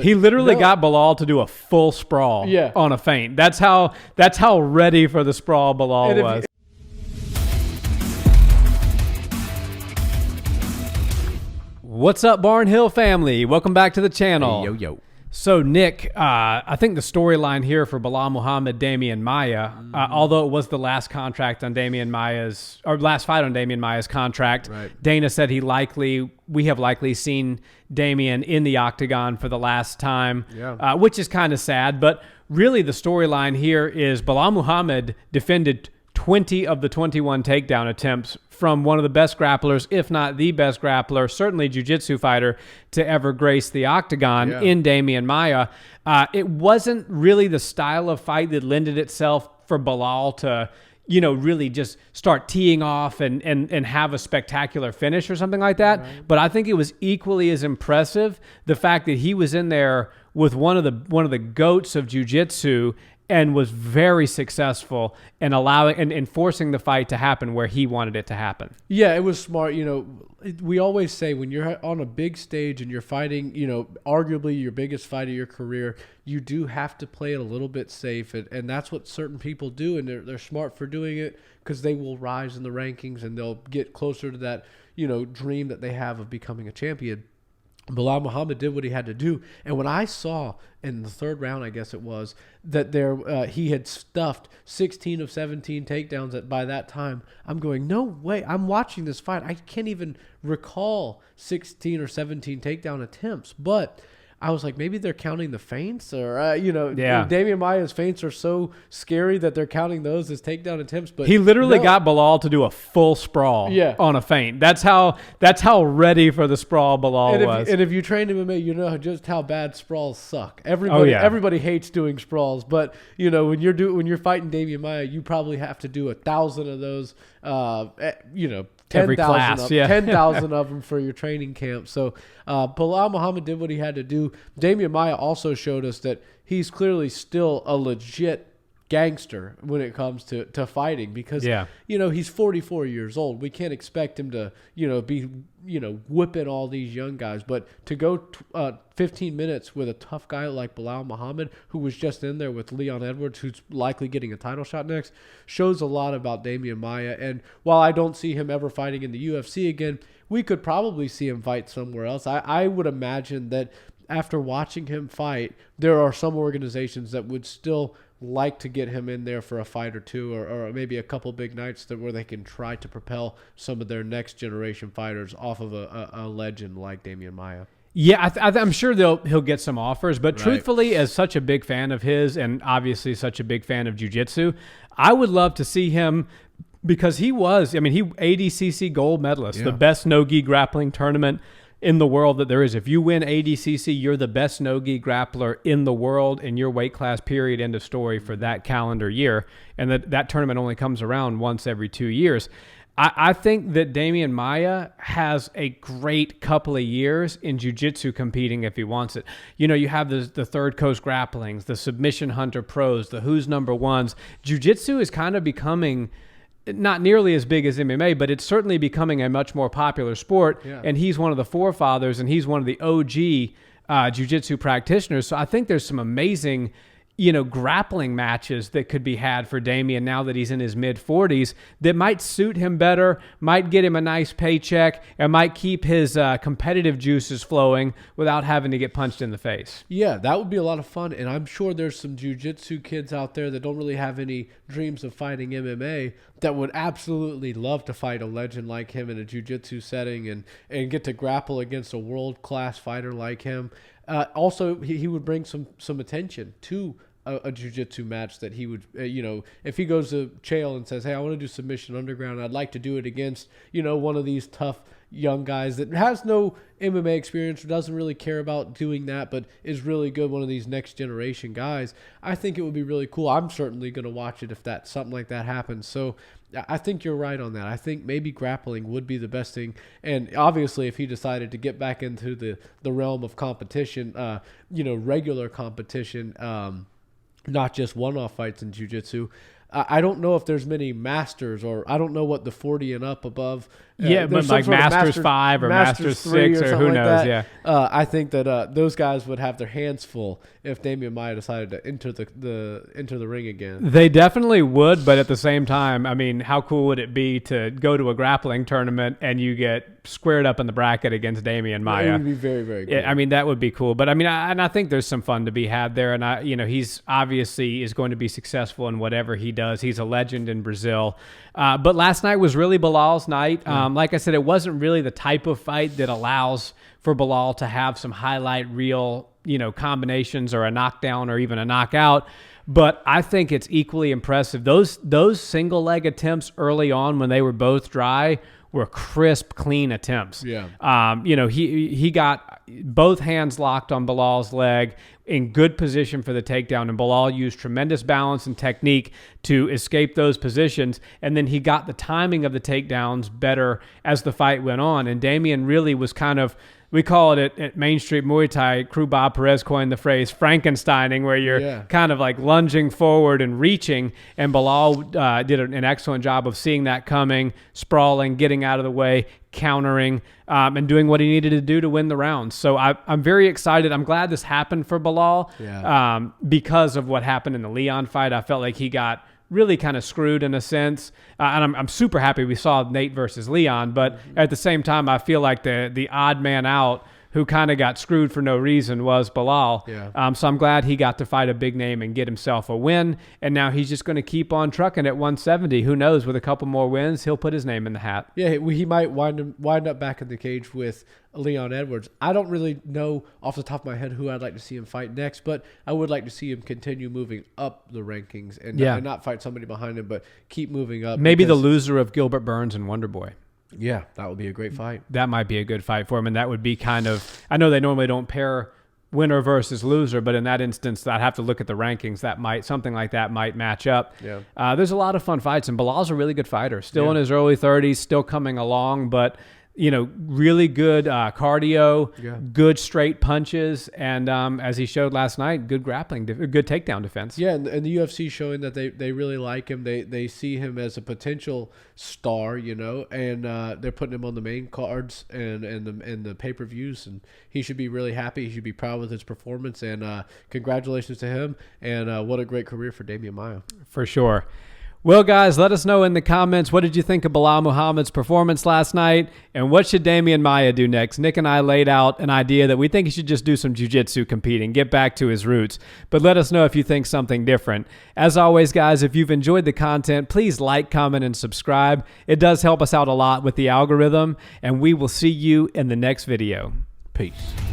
He literally got Belal to do a full sprawl on a feint. That's how ready for the sprawl Belal was. What's up, Barnhill family? Welcome back to the channel. Hey, yo. So, Nick, I think the storyline here for Belal Muhammad, Demian Maia, although it was the last contract on Demian Maia's, or last fight on Demian Maia's contract, Dana said we have likely seen Demian in the octagon for the last time, which is kind of sad. But really, the storyline here is Belal Muhammad defended 20 of the 21 takedown attempts from one of the best grapplers, if not the best grappler, certainly jiu-jitsu fighter to ever grace the octagon in Demian Maia. It wasn't really the style of fight that lended itself for Belal to, really just start teeing off and have a spectacular finish or something like that. Right. But I think it was equally as impressive the fact that he was in there with one of the goats of jiu-jitsu and was very successful in allowing and forcing the fight to happen where he wanted it to happen. Yeah, it was smart. We always say when you're on a big stage and you're fighting, arguably your biggest fight of your career, you do have to play it a little bit safe. And that's what certain people do. And they're smart for doing it because they will rise in the rankings and they'll get closer to that, dream that they have of becoming a champion. Belal Muhammad did what he had to do. And when I saw in the third round, I guess it was, that he had stuffed 16 of 17 takedowns by that time, I'm going, no way. I'm watching this fight. I can't even recall 16 or 17 takedown attempts. But I was like, maybe they're counting the feints or, Demian Maia's feints are so scary that they're counting those as takedown attempts. But he literally got Belal to do a full sprawl on a feint. That's how ready for the sprawl Belal was. And if you train MMA, you know just how bad sprawls suck. Everybody hates doing sprawls, but when you're fighting Demian Maia, you probably have to do 1,000 of those. 10,000 of them for your training camp. So Belal Muhammad did what he had to do. Demian Maia also showed us that he's clearly still a legit gangster when it comes to fighting because, he's 44 years old. We can't expect him to, be, whipping all these young guys. But to go 15 minutes with a tough guy like Belal Muhammad, who was just in there with Leon Edwards, who's likely getting a title shot next, shows a lot about Demian Maia. And while I don't see him ever fighting in the UFC again, we could probably see him fight somewhere else. I would imagine that after watching him fight, there are some organizations that would still like to get him in there for a fight or two, or maybe a couple big nights where they can try to propel some of their next generation fighters off of a legend like Demian Maia. Yeah, I'm sure he'll get some offers, but truthfully, as such a big fan of his and obviously such a big fan of jiu-jitsu, I would love to see him because he ADCC gold medalist, the best no-gi grappling tournament in the world that there is. If you win ADCC, you're the best no-gi grappler in the world in your weight class, period, end of story for that calendar year. And that tournament only comes around once every 2 years. I think that Demian Maia has a great couple of years in jiu-jitsu competing if he wants it. You have the Third Coast Grapplings, the Submission Hunter Pros, the Who's Number Ones. Jiu-jitsu is kind of becoming not nearly as big as MMA, but it's certainly becoming a much more popular sport. Yeah. And he's one of the forefathers, and he's one of the OG jiu-jitsu practitioners. So I think there's some amazing, grappling matches that could be had for Demian now that he's in his mid-40s that might suit him better, might get him a nice paycheck, and might keep his competitive juices flowing without having to get punched in the face. Yeah, that would be a lot of fun, and I'm sure there's some jiu-jitsu kids out there that don't really have any dreams of fighting MMA that would absolutely love to fight a legend like him in a jiu-jitsu setting and get to grapple against a world-class fighter like him. Also, he would bring some attention to a jiu-jitsu match that he would, if he goes to Chael and says, hey, I want to do Submission Underground, I'd like to do it against, one of these tough young guys that has no MMA experience or doesn't really care about doing that, but is really good, one of these next generation guys. I think it would be really cool. I'm certainly going to watch it if something like that happens. So I think you're right on that. I think maybe grappling would be the best thing. And obviously, if he decided to get back into the realm of competition, regular competition, not just one-off fights in jiu-jitsu, I don't know if there's many masters, or I don't know what the 40 and up above. Yeah, but like Masters 5 or Masters 6 or who knows. Yeah. I think that those guys would have their hands full if Demian Maia decided to enter the ring again. They definitely would, but at the same time, I mean, how cool would it be to go to a grappling tournament and you get squared up in the bracket against Demian Maia? It would be very, very cool. Yeah, I mean, that would be cool. But I mean, I think there's some fun to be had there, and he's obviously is going to be successful in whatever he does. He's a legend in Brazil. But last night was really Belal's night. Like I said, it wasn't really the type of fight that allows for Belal to have some highlight reel, combinations or a knockdown or even a knockout. But I think it's equally impressive. Those single leg attempts early on when they were both dry were crisp, clean attempts. Yeah. He got both hands locked on Belal's leg in good position for the takedown, and Belal used tremendous balance and technique to escape those positions, and then he got the timing of the takedowns better as the fight went on, and Demian really was kind of, we call it at Main Street Muay Thai, Crew Bob Perez coined the phrase Frankensteining, where you're kind of like lunging forward and reaching, and Belal did an excellent job of seeing that coming, sprawling, getting out of the way, countering, and doing what he needed to do to win the round. So I'm very excited. I'm glad this happened for Belal because of what happened in the Leon fight. I felt like he got really kind of screwed in a sense. And I'm super happy we saw Nate versus Leon, but at the same time, I feel like the odd man out who kind of got screwed for no reason was Belal. Yeah. So I'm glad he got to fight a big name and get himself a win. And now he's just going to keep on trucking at 170. Who knows? With a couple more wins, he'll put his name in the hat. Yeah, he might wind up back in the cage with Leon Edwards. I don't really know off the top of my head who I'd like to see him fight next, but I would like to see him continue moving up the rankings and not fight somebody behind him, but keep moving up. Maybe the loser of Gilbert Burns and Wonderboy. Yeah, that would be a great fight. That might be a good fight for him, and that would be kind of, I know they normally don't pair winner versus loser, but in that instance, I'd have to look at the rankings. Something like that might match up. Yeah. There's a lot of fun fights, and Belal's a really good fighter. Still in his early 30s, still coming along, but really good cardio, good straight punches, and as he showed last night, good grappling, good takedown defense. Yeah, and the UFC showing that they really like him. They see him as a potential star, and they're putting him on the main cards and the pay-per-views, and he should be really happy. He should be proud with his performance, and congratulations to him, and what a great career for Demian Maia. For sure. Well, guys, let us know in the comments, what did you think of Belal Muhammad's performance last night, and what should Demian Maia do next? Nick and I laid out an idea that we think he should just do some jiu-jitsu competing, get back to his roots, but let us know if you think something different. As always, guys, if you've enjoyed the content, please like, comment, and subscribe. It does help us out a lot with the algorithm, and we will see you in the next video. Peace.